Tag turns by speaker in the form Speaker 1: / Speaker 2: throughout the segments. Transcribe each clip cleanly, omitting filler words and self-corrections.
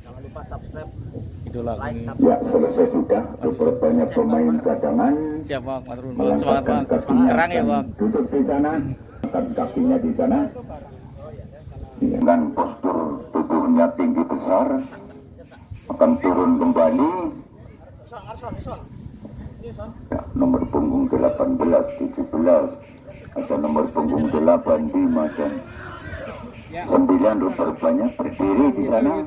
Speaker 1: Jangan lupa subscribe,
Speaker 2: idola
Speaker 1: like,
Speaker 2: ini.
Speaker 1: subscribe.
Speaker 3: Ya, selesai sudah beberapa pemain cadangan
Speaker 2: Siap bang, matur nuwun. Semangat
Speaker 3: melangkahkan
Speaker 2: bang,
Speaker 3: kakinya
Speaker 2: kerang ya
Speaker 3: dan
Speaker 2: bang.
Speaker 3: duduk di sana, angkat kakinya di sana dengan postur tubuhnya tinggi besar, akan turun kembali. Ya, nomor punggung 18, 17 atau nomor punggung 85 dan 9 rupanya berdiri di sana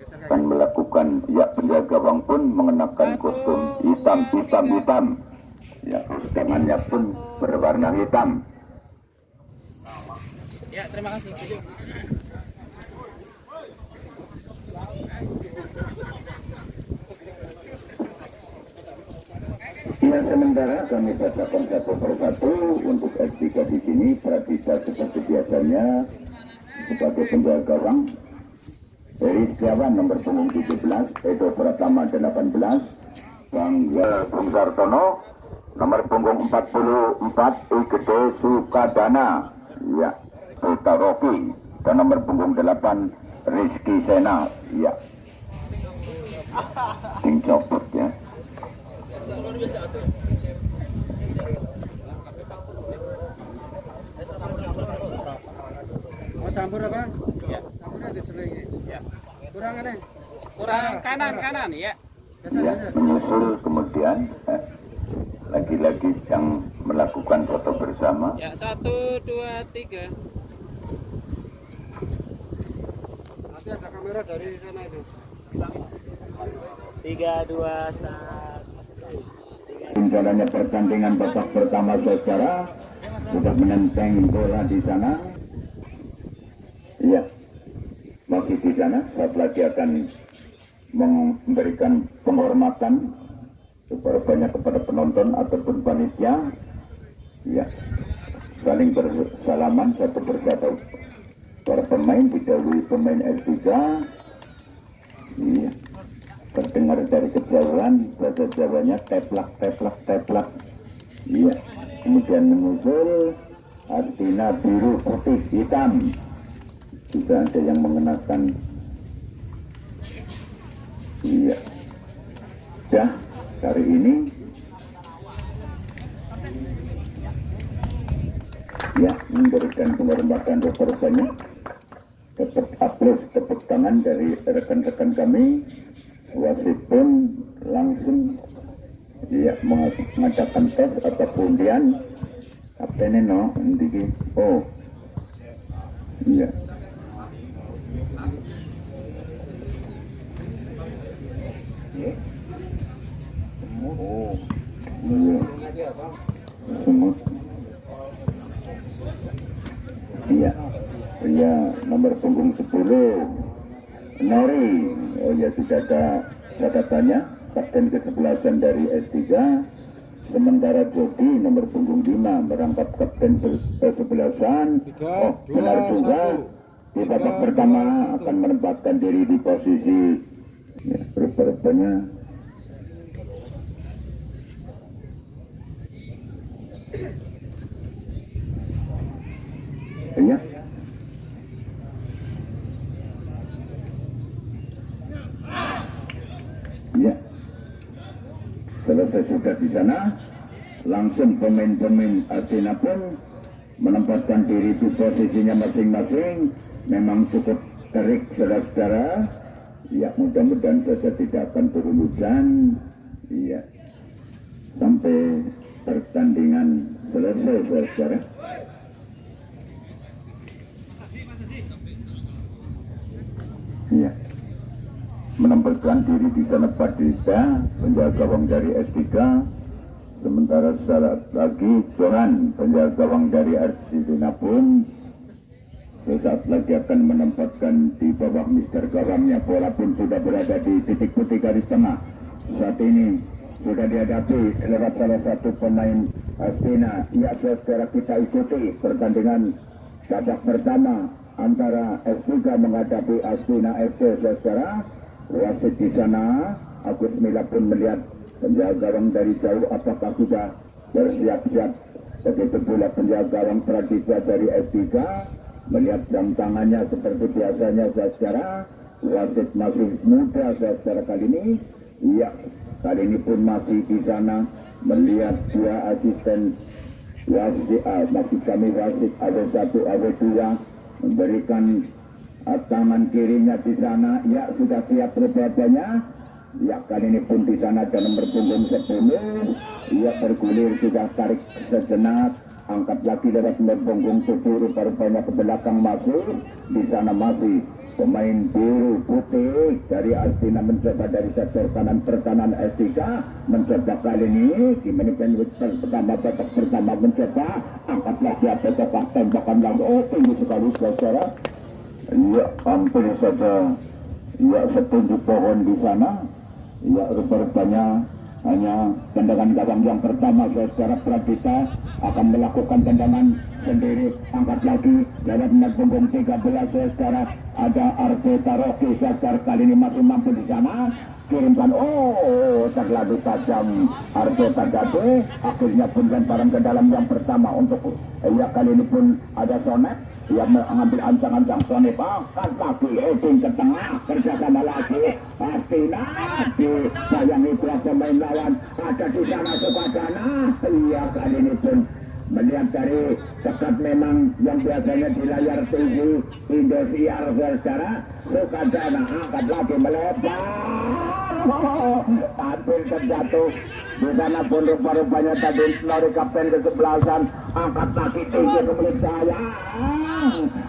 Speaker 3: akan melakukan, ya, penjaga gawang pun mengenakan kostum hitam. Ya, tangannya pun berwarna hitam.
Speaker 2: Ya, terima kasih.
Speaker 3: Ya, sementara kami bacakan satu persatu untuk S3 di sini. Pratisa seperti biasanya sebagai penjaga gawang. Dari Setiawan nomor punggung 17, Edo Pratama 18, Bung Sartono nomor punggung 44, Igede Sukadana, ya, Putra Rocky, dan nomor punggung 8, Rizky Sena, ya, King Copot, ya.
Speaker 4: Mau campur apa?
Speaker 2: Ya.
Speaker 4: Campurnya diselingi.
Speaker 2: Ya.
Speaker 4: Kurang ada?
Speaker 2: Kurang kanan ya.
Speaker 3: Ya, menyusul kemudian lagi-lagi yang melakukan foto bersama.
Speaker 2: Ya, 1, 2, 3.
Speaker 4: Nanti ada kamera dari sana itu.
Speaker 2: 3, 2, 1.
Speaker 3: Jalannya pertandingan babak pertama, saudara sudah menenteng bola di sana. Iya, masih di sana. Saat lagi akan memberikan penghormatan super banyak kepada penonton ataupun panitia. Iya, saling bersalaman satu persatu. Para pemain didahului pemain S3. Iya, terdengar dari kejauhan bahasa Jawanya teplak. Iya, kemudian menyusul artinya biru, putih, hitam. Juga ada yang mengenakan. Iya, dah hari ini ya memberikan penghormatan banyak. Tepuk tangan dari rekan-rekan kami. Wasit pun langsung, ya, mengadakan tes atau undian. Kaptennya no, ndiki. Oh, iya. Oh, iya. Semut. Iya. Ya, nomor punggung 10 Nori. Oh ya, sudah ada catatannya, kapten ke-11 dari S3. Sementara Jody nomor punggung 5 merangkap kapten ke-11. Oh, benar juga. Di babak pertama akan menempatkan diri di posisi, ya, rupanya ya. Ya, selesai sudah di sana, langsung pemain-pemain Athena pun menempatkan diri di posisinya masing-masing. Memang cukup terik, saudara-saudara. Ya, mudah-mudahan saja tidak akan turun hujan. Iya, sampai pertandingan selesai, saudara-saudara. Iya, menempatkan diri di sana Padita, penjaga gawang dari S3. Sementara saat lagi Johan, penjaga gawang dari Argentina pun sesaat lagi akan menempatkan di bawah mister gawangnya. Bola pun sudah berada di titik putih garis tengah. Saat ini sudah dihadapi lewat salah satu pemain Argentina. Ya, saudara, kita ikuti pertandingan babak pertama antara S3 menghadapi Astina FC, saudara. Wasit di sana, Agus Mila pun melihat penjaga gawang dari jauh apakah sudah bersiap-siap. Begitu pula penjaga gawang Pradita dari S3 melihat jam tangannya seperti biasanya, saudara. wasit masih muda saudara kali ini. Ya, kali ini pun masih di sana melihat dua asisten wasit, maksud kami wasit ada satu ada dua memberikan tangan kirinya di sana. Ya, sudah siap perbuatannya. Ya, kali ini pun di sana ada nomor punggung 10. Ya, bergulir sudah tarik sejenak, angkat lagi lewat nomor punggung 7, rupanya ke belakang masuk. Di sana masih pemain biru putih dari Astina mencoba dari sektor kanan pertahanan S3, mencoba kali ini di menit pertama babak pertama mencoba angkat lagi apakah tembakan langsung. Oh, tinggi sekali saudara. Ya, hampir saja ya setunjuk pohon di sana. Ya, rupanya hanya tendangan gawang yang pertama saudara. Pradita akan melakukan tendangan sendiri, angkat lagi lewat nomor punggung 13 saudara. Ada Arteta Rocky saudara, kali ini masih mampu di sana, kirimkan, oh terlalu tajam Arteta Gade, akhirnya pun lemparan ke dalam yang pertama untuk ya kali ini pun ada Sonet yang mengambil ancang-ancang. Sonet angkat lagi, eding ke tengah, kerjasama lagi Astina, disayangi pihak pemain lawan ada di sana Sukadana. Iya, kali ini pun melihat dari dekat memang yang biasanya di layar TV Indosiar saudara. Sukadana angkat lagi melebar, hampir terjatuh di sana pun rupanya tadi Nori kapten kesebelasan angkat lagi tinggi ke mulut saya.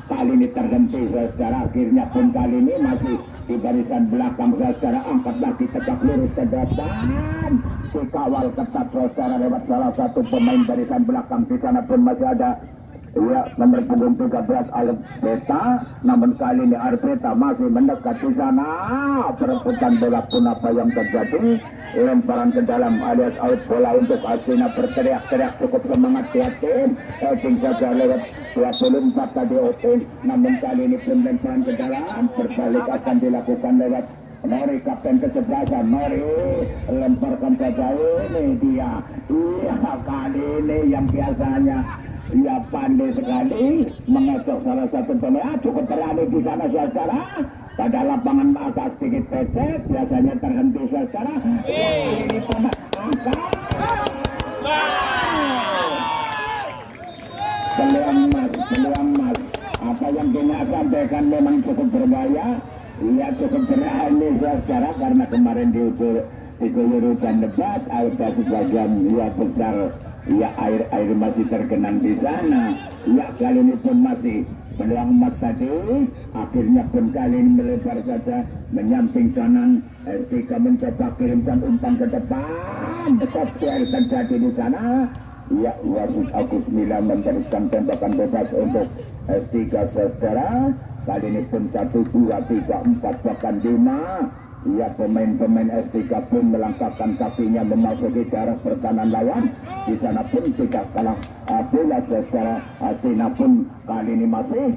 Speaker 3: Kali ini terhenti saudara, akhirnya pun kali ini masih di barisan belakang saudara, angkat lagi tegak lurus ke depan, dikawal ketat saudara lewat salah satu pemain barisan belakang. Di sana pun masih ada ya nomor punggung 13 Arteta, namun kali ini Arteta masih mendekat di sana. Perebutan bola pun apa yang terjadi, lemparan ke dalam alias out bola untuk Astina. Berteriak-teriak cukup semangat tiap tim, eding saja lewat 24 tadi Otin, namun kali ini pun lemparan ke dalam, berbalik akan dilakukan lewat Nori kapten kesebelasan. Nori lemparkan saja, ini dia. Iya, kali ini yang biasanya ia pandai sekali mengecok salah satu pemain, cukup berani di sana saudara. Pada lapangan agak sedikit becek, biasanya terhenti saudara. Ini pemain angkat peluang emas. Apa yang dia sampaikan memang cukup berbahaya. Ia cukup berani saudara, karena kemarin diguyur hujan lebat, ada sebagian ia besar. Ya, air masih tergenang di sana. Ya, kali ini pun masih peluang emas tadi. Akhirnya pun kali ini melebar saja menyamping kanan. S3 mencoba kirimkan umpan ke depan. Tetap terjadi di sana. Ya, wasit Agus Mila memberikan tembakan bebas untuk S3 saudara. Kali ini pun 1, 2, 3, 4 bahkan 5. Ya, pemain-pemain S3 pun melangkahkan kakinya memasuki daerah pertahanan lawan. Di sana pun tidak kalah bola saudara. Astina pun kali ini masih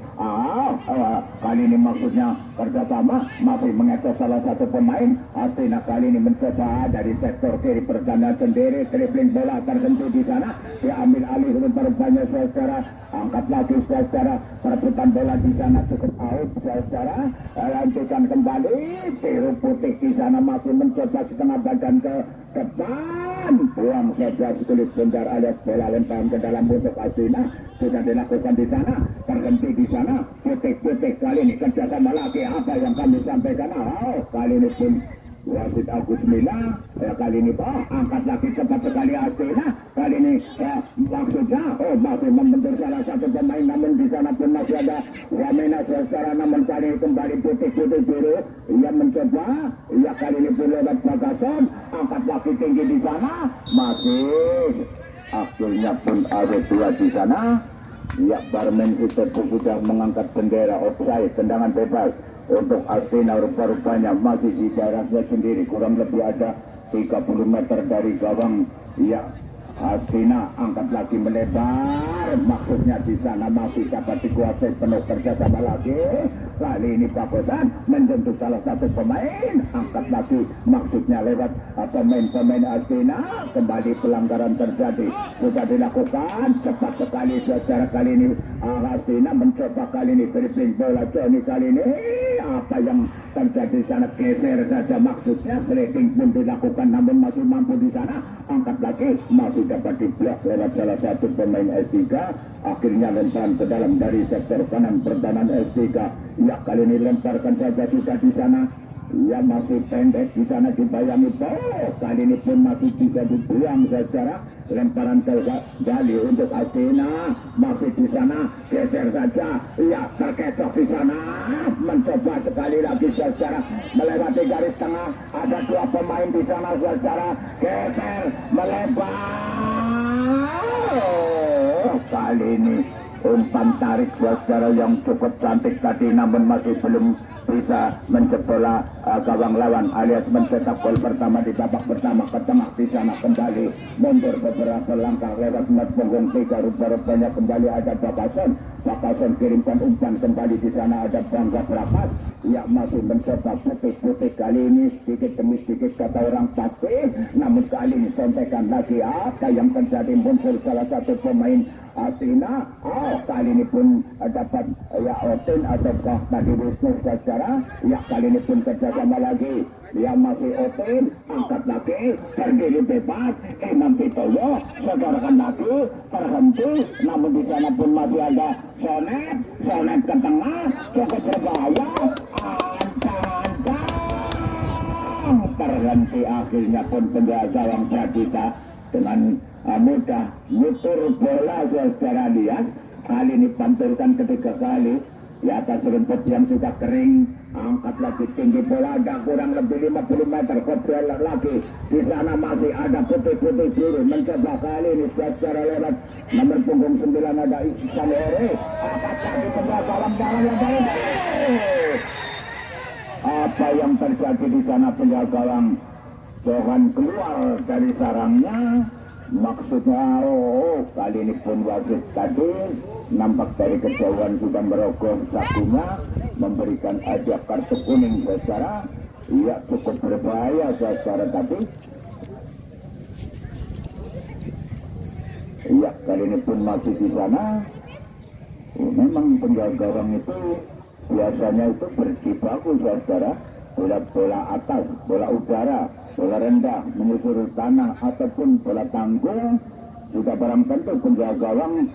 Speaker 3: kali ini maksudnya kerjasama, masih mengecek salah satu pemain. Astina kali ini mencoba dari sektor kiri pertahanan sendiri, dribbling bola terhenti di sana, diambil alih rupanya saudara. Angkat lagi saudara, perebutan bola di sana cukup out saudara. Lanjutkan kembali, biru putih di sana masih mencoba setengah badan ke depan, buang saja sekulit bentar alias bola lemparan ke dalam untuk Astina. Sudah dilakukan di sana, terhenti di sana. Putih kali ini kerjasama lagi apa yang kami sampaikan. Kali ini pun wasit Agus Mila, kali ini angkat lagi cepat sekali Astina. Kali ini maksudnya masih membentur salah satu pemain, namun di sana pun masih ada Wamena saudara. Namun kali ini kembali putih biru. Ia mencoba, kali ini pun lewat Bagason, angkat lagi tinggi di sana, masih akhirnya pun ada dua di sana. Ya, Barmen Sister pun sudah mengangkat bendera offside, tendangan bebas untuk Astina. Rupanya masih di daerahnya sendiri, kurang lebih ada 30 meter dari gawang. Ya, Astina angkat lagi melebar, maksudnya di sana masih dapat dikuasai penuh kerjasama lagi. Kali ini Bagosan menyentuh salah satu pemain, angkat lagi maksudnya lewat pemain Astina. Kembali pelanggaran terjadi, sudah dilakukan cepat sekali secara kali ini. Astina mencoba kali ini dribbling bola Johnny. Kali ini apa yang terjadi sana geser saja maksudnya, sliding pun dilakukan namun masih mampu di sana, angkat lagi masih dapat diblok lewat salah satu pemain S3, akhirnya lemparan ke dalam dari sektor kanan pertahanan S3. Ya kali ini lemparkan saja sudah di sana. Ya masih pendek di sana dibayangi kali ini pun masih bisa dibuang secara lemparan ke Gali untuk Astina, masih di sana geser saja, ya terkecoh di sana, mencoba sekali lagi secara melewati garis tengah, ada dua pemain di sana secara geser melebar, kali ini umpan tarik secara yang cukup cantik tadi namun masih belum bisa mencepola gawang lawan alias mencetak gol pertama di babak pertama. Ke tengah di sana kembali mundur beberapa langkah lewat punggung 3, rupanya kembali ada Bakason kirimkan umpan kembali di sana ada Bangga Prapas, ya masih mencoba putih-putih kali ini sedikit demi sedikit kata orang pasti, namun kali ini sontekan lagi apa yang terjadi, muncul salah satu pemain Astina, kali ini pun dapat ya Otin ataukah tadi Wisnu secara, ya kali ini pun kerjasama lagi, ya masih Otin, angkat lagi, berdiri bebas, Imam Pitoyo, segerakan lagi, terhenti, namun di sana pun masih ada Sonet ke tengah, cukup berbahaya, ancang, terhenti akhirnya pun penjaga gawang Pradita dengan mudah muter bola secara lias, kali ini pantulkan ketiga kali di atas rumput yang sudah kering, angkat lagi tinggi bola agak kurang lebih 50 meter, kontrol lagi di sana masih ada putih-putih biru, mencoba kali ini secara lewat nomor punggung 9 ada Iksan Ore, angkat lagi penjaga dalam yang baik. Apa yang terjadi di sana, penjaga gawang Johan keluar dari sarangnya, maksudnya kali ini pun wasit tadi nampak dari kejauhan sudah merogoh sakunya, memberikan ajak kartu kuning secara ya cukup berbahaya secara tadi. Ya kali ini pun masih di sana. Memang penjaga gawang itu biasanya itu berjibaku secara bola atas, bola udara, bola rendah, menyusur tanah ataupun bola tanggung, juga barang tentu penjaga gawang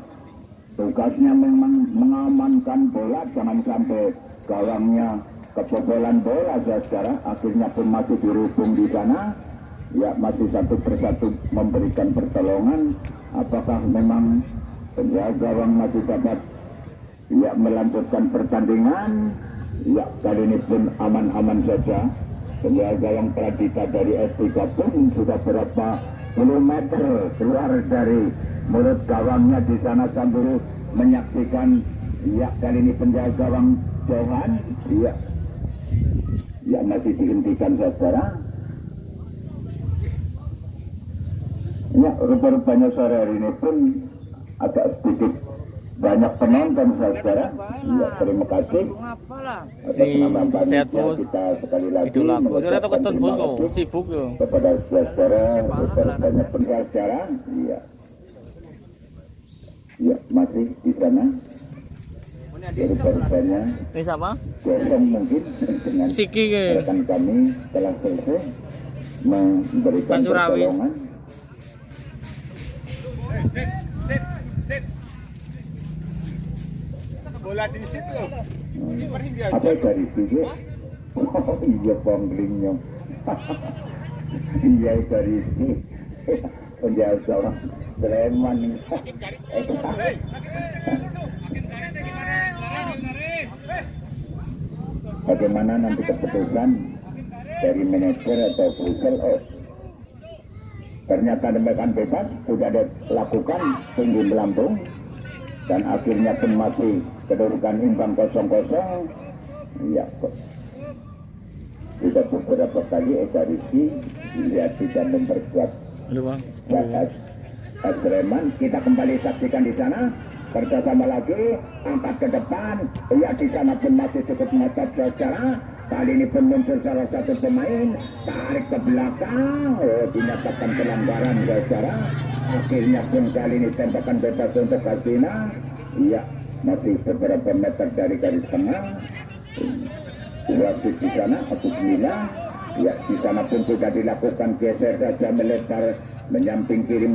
Speaker 3: tugasnya memang mengamankan bola, jangan sampai gawangnya kebobolan bola saudara. Akhirnya pun masih dirubung di sana, ya masih satu persatu memberikan pertolongan. Apakah memang penjaga gawang masih dapat ya melanjutkan pertandingan? Ya kali ini pun aman-aman saja. Penjaga gawang Pradita dari S3 pun sudah berapa puluh meter keluar dari mulut gawangnya di sana sambil menyaksikan. Ya kali ini penjaga gawang Johan ya masih dihentikan saudara. Ya rupa-rupanya sore hari ini pun agak sedikit banyak penonton saudara. Ya terima kasih atas penambahan kita sekali lagi
Speaker 2: sibuk yo
Speaker 3: kepada saudara banyak pengacara. Ya masih di sana. Rupanya
Speaker 2: ini siapa?
Speaker 3: Kosong mungkin dengan
Speaker 2: Siki
Speaker 3: rekan kami telah selesai memberikan pertolongan.
Speaker 1: Bola di situ loh.
Speaker 3: Apa dari situ? Oh iya ponglingnya. Iya dari situ. Penjaga orang Sleman. Bagaimana nanti keputusan dari manajer atau Brussel? Ternyata tembakan bebas sudah dilakukan tinggi melambung dan akhirnya pun masih kedudukan imbang 0-0. Ya kok sudah beberapa kali Eka Rizky dilihat tidak memperkuat Sleman. Kita kembali saksikan di sana, kerjasama lagi, angkat ke depan. Ya di sana pun masih cukup ngotot secara. Kali ini pun muncul salah satu pemain, tarik ke belakang, dinyatakan pelanggaran secara. Akhirnya pun kali ini tembakan bebas untuk Hasina. Ya masih beberapa meter dari garis tengah. wasit di sana Agus Mina. Ya, di sana pun sudah dilakukan geser saja melebar menyamping kiri